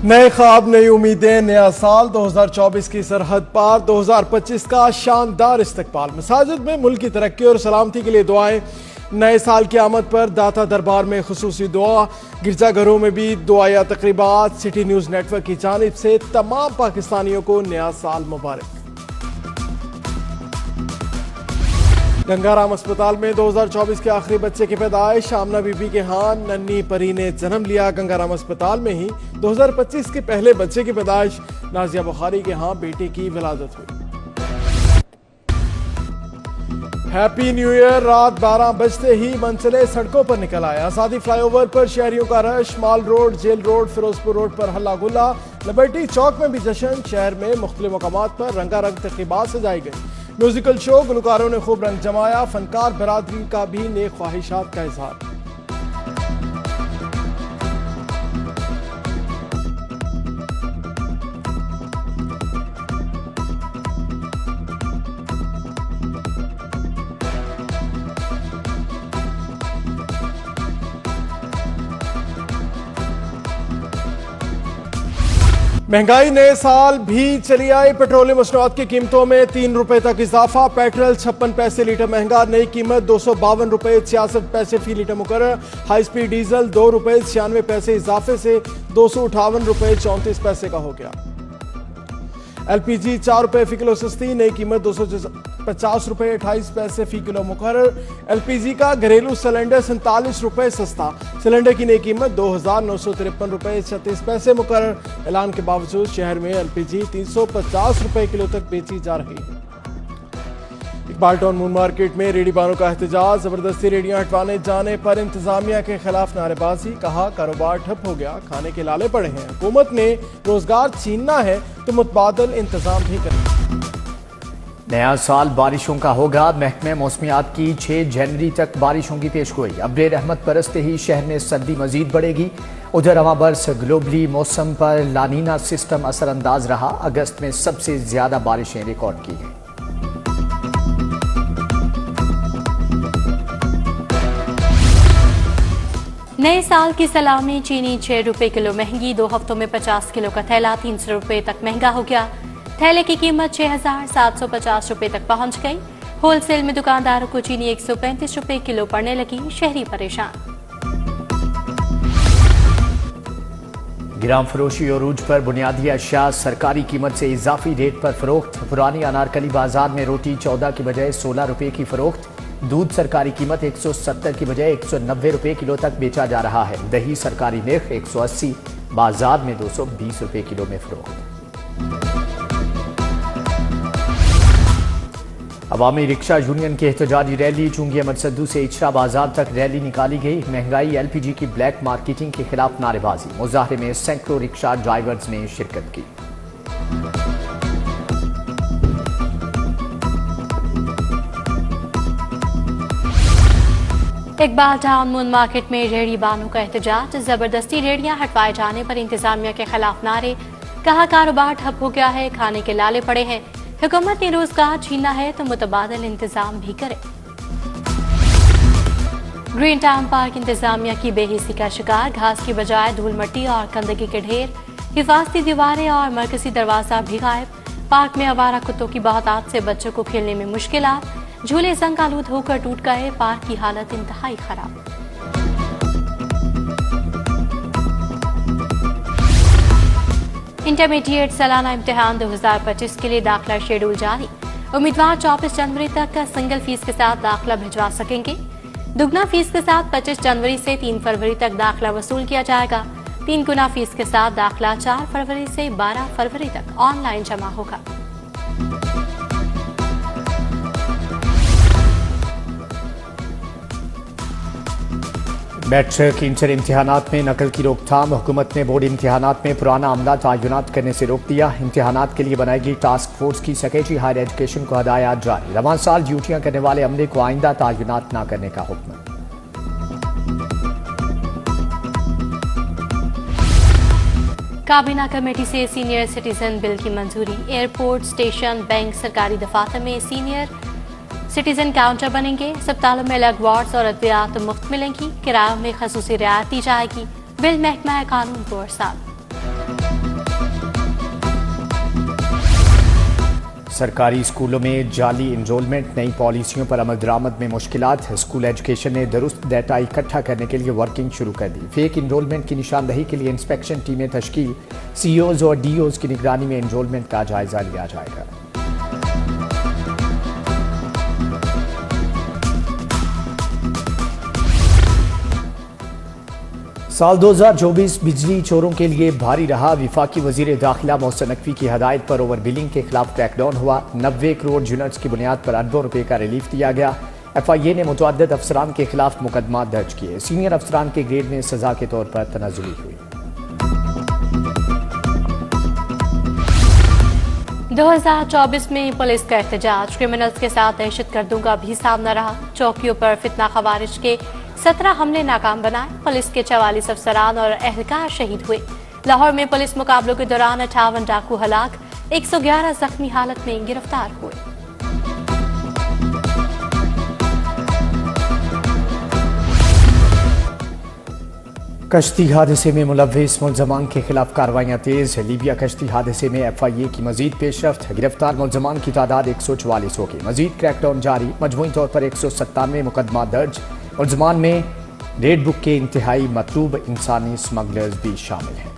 नए ख्वाब, नई उम्मीदें, नया साल 2024 की सरहद पार, 2025 का शानदार इस्तकबाल। मसाजिद में मुल्क की तरक्की और सलामती के लिए दुआएं। नए साल की आमद पर दाता दरबार में खुसूसी दुआ। गिरजाघरों में भी दुआया तकरीबात। सिटी न्यूज़ नेटवर्क की जानिब से तमाम पाकिस्तानियों को नया साल मुबारक। गंगाराम अस्पताल में 2024 के आखिरी बच्चे की पैदाइश। आमना बीबी के यहाँ नन्ही परी ने जन्म लिया। गंगाराम अस्पताल में ही 2025 के पहले बच्चे की पैदाइश। नाजिया बुखारी के यहाँ बेटे की विलादत हुई। Happy new year. रात 12 बजते ही मंचले सड़कों पर निकल आए। आजादी फ्लाईओवर पर शहरियों का rush. Mall road, jail road, Ferozepur road पर हल्ला गुल्ला। लिबर्टी चौक में भी जश्न। शहर में मुख्तलिफ मकामात पर रंगारंग तकरीबात सजाई गई। म्यूजिकल शो, गुलकारों ने खूब रंग जमाया। फनकार बरादरी का भी नेक ख्वाहिशात का इजहार। महंगाई नए साल भी चली आई। पेट्रोलियम मसनूआत की कीमतों में 3 रुपए तक इजाफा। पेट्रोल 56 पैसे लीटर महंगा। नई कीमत 252 रुपए 66 पैसे फी लीटर मुकर्रर। हाई स्पीड डीजल 2 रुपए 96 पैसे इजाफे से 258 रुपए 34 पैसे का हो गया। एलपीजी 4 रुपए फी किलो सस्ती। नई कीमत 250 रुपए 28 पैसे फी किलो मुकर्रर। एलपीजी का घरेलू सिलेंडर 47 रुपए सस्ता। सिलेंडर की नई कीमत 2,953 रुपए 36 पैसे मुकर्रर। ऐलान के बावजूद शहर में एलपीजी 350 रुपए किलो तक बेची जा रही है। इकबाल टाउन मून मार्केट में रेडी बानों का एहतजाज। जबरदस्ती रेडियां हटवाने जाने पर इंतजामिया के खिलाफ नारेबाजी। कहा कारोबार ठप हो गया, खाने के लाले पड़े हैं। हुकूमत ने रोजगार छीनना है तो मुतबादल इंतजाम भी करें। नया साल बारिशों का होगा। महकमे मौसमियात की 6 जनवरी तक बारिशों की पेशगोई। अब्रे रहमत बरसते ही शहर में सर्दी मजीद बढ़ेगी। उधर हवा बर्स ग्लोबली मौसम पर लानीना सिस्टम असरअंदाज रहा। अगस्त में सबसे ज्यादा बारिशें रिकॉर्ड की हैं। नए साल की सलामी। चीनी 6 रुपए किलो महंगी। 2 हफ्तों में 50 किलो का थैला 300 रुपए तक महंगा हो गया। थैले की कीमत 6,750 रुपए तक पहुंच गई। होलसेल में दुकानदारों को चीनी 135 रुपए किलो पड़ने लगी। शहरी परेशान। गिराम फरोशी और रूज पर बुनियादी अशिया सरकारी कीमत से इजाफी रेट पर फरोख्त। पुरानी अनारकली बाजार में रोटी 14 की बजाय 16 रुपए की फरोख्त। दूध सरकारी कीमत 170 की बजाय 190 रुपए किलो तक बेचा जा रहा है। दही सरकारी निर्ख 180, बाजार में 220 रुपए किलो में फरोख्त। अवामी रिक्शा यूनियन की एहतजाजी रैली। चुंगी अहमद सद्दू से इचरा बाजार तक रैली निकाली गई। महंगाई, एलपीजी की ब्लैक मार्केटिंग के खिलाफ नारेबाजी। मुजाहरे में सैकड़ों रिक्शा ड्राइवर्स ने शिरकत की। इकबाल टाउन मून मार्केट में रेहड़ी बानों का एहतजाज। जबरदस्ती रेहड़ियां हटवाए जाने पर इंतजामिया के खिलाफ नारे। कहा कारोबार ठप हो गया है, खाने के लाले पड़े हैं। हुकूमत ने रोजगार छीना है तो मुतबादल इंतजाम भी करे। ग्रीन टाउन पार्क इंतजामिया की बेहिसी का शिकार। घास की बजाय धूल मिट्टी और गंदगी के ढेर। हिफाजती दीवारें और मरकजी दरवाजा भी गायब। पार्क में आवारा कुत्तों की बहुतात से बच्चों को खेलने में मुश्किलात। झूले जंग आलूद होकर टूट गए। पार्क की हालत इंतहाई खराब। इंटरमीडिएट सालाना इम्तिहान 2025 के लिए दाखिला शेड्यूल जारी। उम्मीदवार 24 जनवरी तक सिंगल फीस के साथ दाखिला भिजवा सकेंगे। दुगना फीस के साथ 25 जनवरी से 3 फरवरी तक दाखिला वसूल किया जाएगा। 3 गुना फीस के साथ दाखिला 4 फरवरी से 12 फरवरी तक ऑनलाइन जमा होगा। मैट्रिक इंटर इम्तिहानात में नकल की रोकथाम। हुकूमत ने बोर्ड इम्तिहानात में पुराना अमला तयनात करने से रोक दिया। इम्तिहानात के लिए बनाएगी टास्क फोर्स की सेक्रेटरी हायर एजुकेशन को हदायत जारी। रवां साल ड्यूटियां करने वाले अमले को आइंदा तयनात न करने का हुक्म। काबीना कमेटी से सीनियर सिटीजन बिल की मंजूरी। एयरपोर्ट, स्टेशन, बैंक, सरकारी दफातर में सीनियर सिटीजन काउंटर बनेंगे। अस्पतालों में अलग वार्ड्स और अद्वियात मुफ्त मिलेंगी। किरायों में खसूसी रियायत दी जाएगी। बिल महकमा कानून को अरसाल। सरकारी स्कूलों में जाली इनरोलमेंट, नई पॉलिसियों पर अमल दरामद में मुश्किलात। स्कूल एजुकेशन ने दुरुस्त डाटा इकट्ठा करने के लिए वर्किंग शुरू कर दी। फेक इनरोलमेंट की निशानदही के लिए इंस्पेक्शन टीमें तश्कील। सीईओज और डीओज की निगरानी में इनरोलमेंट का जायजा लिया जाएगा। साल 2024 बिजली चोरों के लिए भारी रहा। विफाकी वजीर दाखिला मोहसिन नकवी की हदायत पर ओवर बिलिंग के खिलाफ क्रैकडाउन हुआ। 90 करोड़ यूनिट्स की बुनियाद पर अरबों रुपए का रिलीफ दिया गया। FIA ने मुतअद्दिद अफसरान के खिलाफ मुकदमा दर्ज किए। सीनियर अफसरान के ग्रेड में सजा के तौर पर तनाजुली हुई। 2024 में पुलिस का एहतजाज, क्रिमिनल्स के साथ दहशतगर्दों का भी सामना रहा। चौकियों पर फितना खवारिज के 17 हमले नाकाम बनाए। पुलिस के 44 अफसरान और एहलकार शहीद हुए। लाहौर में पुलिस मुकाबलों के दौरान 58 डाकू हलाक, 111 जख्मी हालत में गिरफ्तार हुए। कश्ती हादसे में मुलव्विस मुलजमान के खिलाफ कार्रवाइयां तेज। लीबिया कश्ती हादसे में FIA की मजीद पेशरफ्त। गिरफ्तार मुलजमान की तादाद 144 होगी। मजीद क्रैकडाउन जारी। मजमूई तौर पर 197 मुकदमा दर्ज। मुलजमान में रेड बुक के इंतहाई मतलूब इंसानी स्मगलर्स भी शामिल हैं।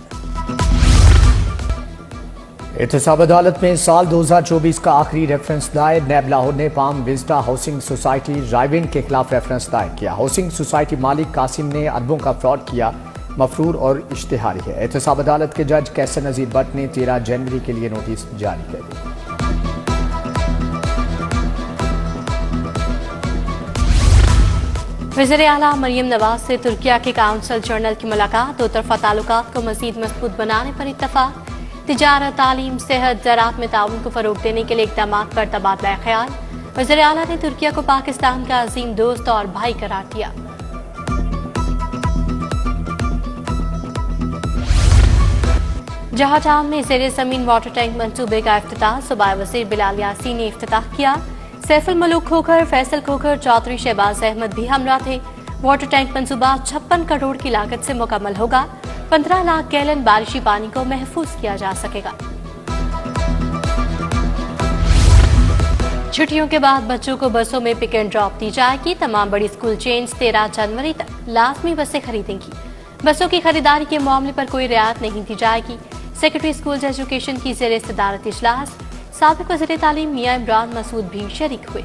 एहतसाब अदालत में साल 2024 का आखिरी रेफरेंस दायर। नैब लाहौर ने palm Vista housing society Raiwind के खिलाफ रेफरेंस दायर किया। हाउसिंग सोसाइटी मालिक कासिम ने अरबों का फ्रॉड किया, मफरूर और इश्तिहारी है। एहतसाब अदालत के जज कैसर नजीर भट्ट ने 13 जनवरी के लिए नोटिस जारी कर दिया। वज़ीर आला मरियम नवाज से तुर्किया के काउंसल जनरल की मुलाकात। दो तरफा ताल्लुकात को मजीद मजबूत बनाने पर इत्तफाक। तिजारत, तालीम, सेहत, ज़राअत में ताउन को फरोग देने के लिए इक़दाम पर तबादला ख्याल। वज़ीर आला ने तुर्किया को पाकिस्तान का अजीम दोस्त और भाई करार दिया। जहाजान में ज़ेरे ज़मीन वाटर टैंक मंसूबे का इफ्तिताह। सूबाई वज़ीर बिलाल यासीन ने इफ्तिताह किया। सैफुल मलूक खोखर, फैसल खोखर, चौधरी शहबाज अहमद भी हमरा थे। वाटर टैंक मंसूबा 56 करोड़ की लागत से मुकम्मल होगा। 15 लाख गैलन बारिशी पानी को महफूज किया जा सकेगा। छुट्टियों के बाद बच्चों को बसों में पिक एंड ड्रॉप दी जाएगी। तमाम बड़ी स्कूल चेन्स 13 जनवरी तक लाजमी बसें खरीदेंगी। बसों की खरीदारी के मामले पर कोई रियायत नहीं दी जाएगी। सेक्रेटरी स्कूल एजुकेशन की ज़ेरे सदारत इजलास साबिक वज़ीर तालीम मियां इमरान मसूद भी शरीक हुए।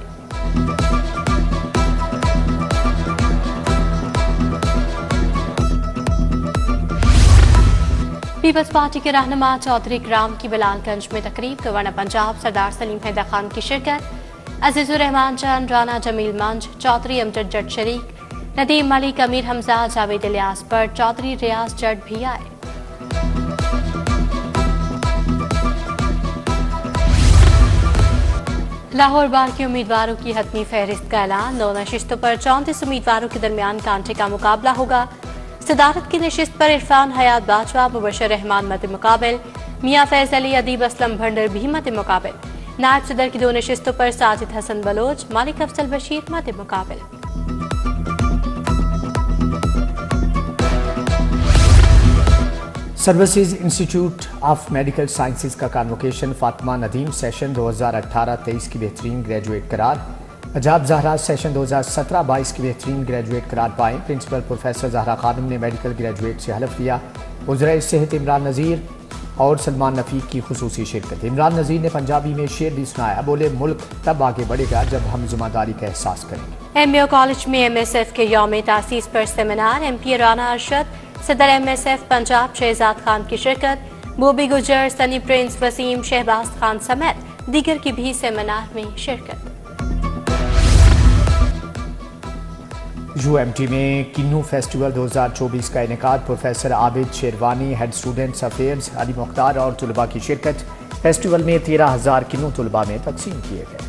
पीपल्स पार्टी के रहनुमा चौधरी इकराम की बिलालगंज में तकरीब। गवर्नर पंजाब सरदार सलीम हैदर खान की शिरकत। अजीजुर रहमान चंद, राना जमील मंज, चौधरी अमजद जट शरीक, नदीम मलिक, अमीर हमजा, जावेद इलियास पर, चौधरी रियाज जट भी आए। लाहौर बार के उम्मीदवारों की हतमी फहरिस्त का ऐलान। 9 नशिस्तों पर 34 उम्मीदवारों के दरमियान कांटे का मुकाबला होगा। सदारत की नशिस्त पर इरफान हयात बाजवा, मुबशर रहमान मद मुकाबिल, मियां फैज अली, अदीब असलम भंडर भी मद मुकाबिल। नायब सदर की 2 नशिस्तों पर साजिद हसन बलोच, मालिक अफजल बशीर मद मुकाबिल। Services institute of medical sciences का कॉन्वोकेशन। फातिमा नदीम सेशन 2018-23 की बेहतरीन ग्रेजुएट करार। अजाब जहरा सेशन 2017-22 की बेहतरीन ग्रेजुएट करार पाए। प्रिंसिपल प्रोफेसर जहरा खानम ने मेडिकल ग्रेजुएट से हलफ लिया। वज़ीर सेहत इमरान नज़ीर और सलमान नफीक की खुसूसी शिरकत। इमरान नज़ीर ने पंजाबी में शेर भी सुनाया। बोले, मुल्क तब आगे बढ़ेगा जब हम जिम्मेदारी का एहसास करेंगे। MBO कॉलेज में MSF के यौम तासीस पर सेमिनार। MP राना अरशद, सदर MSF पंजाब शहजाद खान की शिरकत। बोबी गुजर, सनी प्रिंस, वसीम, शहबाज खान समेत दीगर की भी सेमिनार में शिरकत। UMT में किन्नू फेस्टिवल 2024 का इनेकाद। Professor Abid Sherwani, head students affairs Ali Mukhtar और तुलबा की शिरकत। फेस्टिवल में 13,000 किन्नू तुलबा में तकसीम किए गए।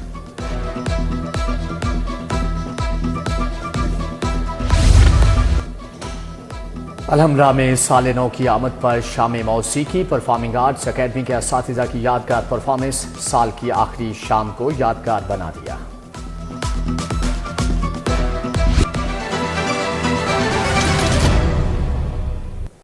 अलहमरा में साल नौ की आमद पर शाम मौसीकी। परफॉर्मिंग आर्ट्स अकेडमी के असातिज़ा की यादगार परफॉर्मेंस साल की आखिरी शाम को यादगार बना दिया।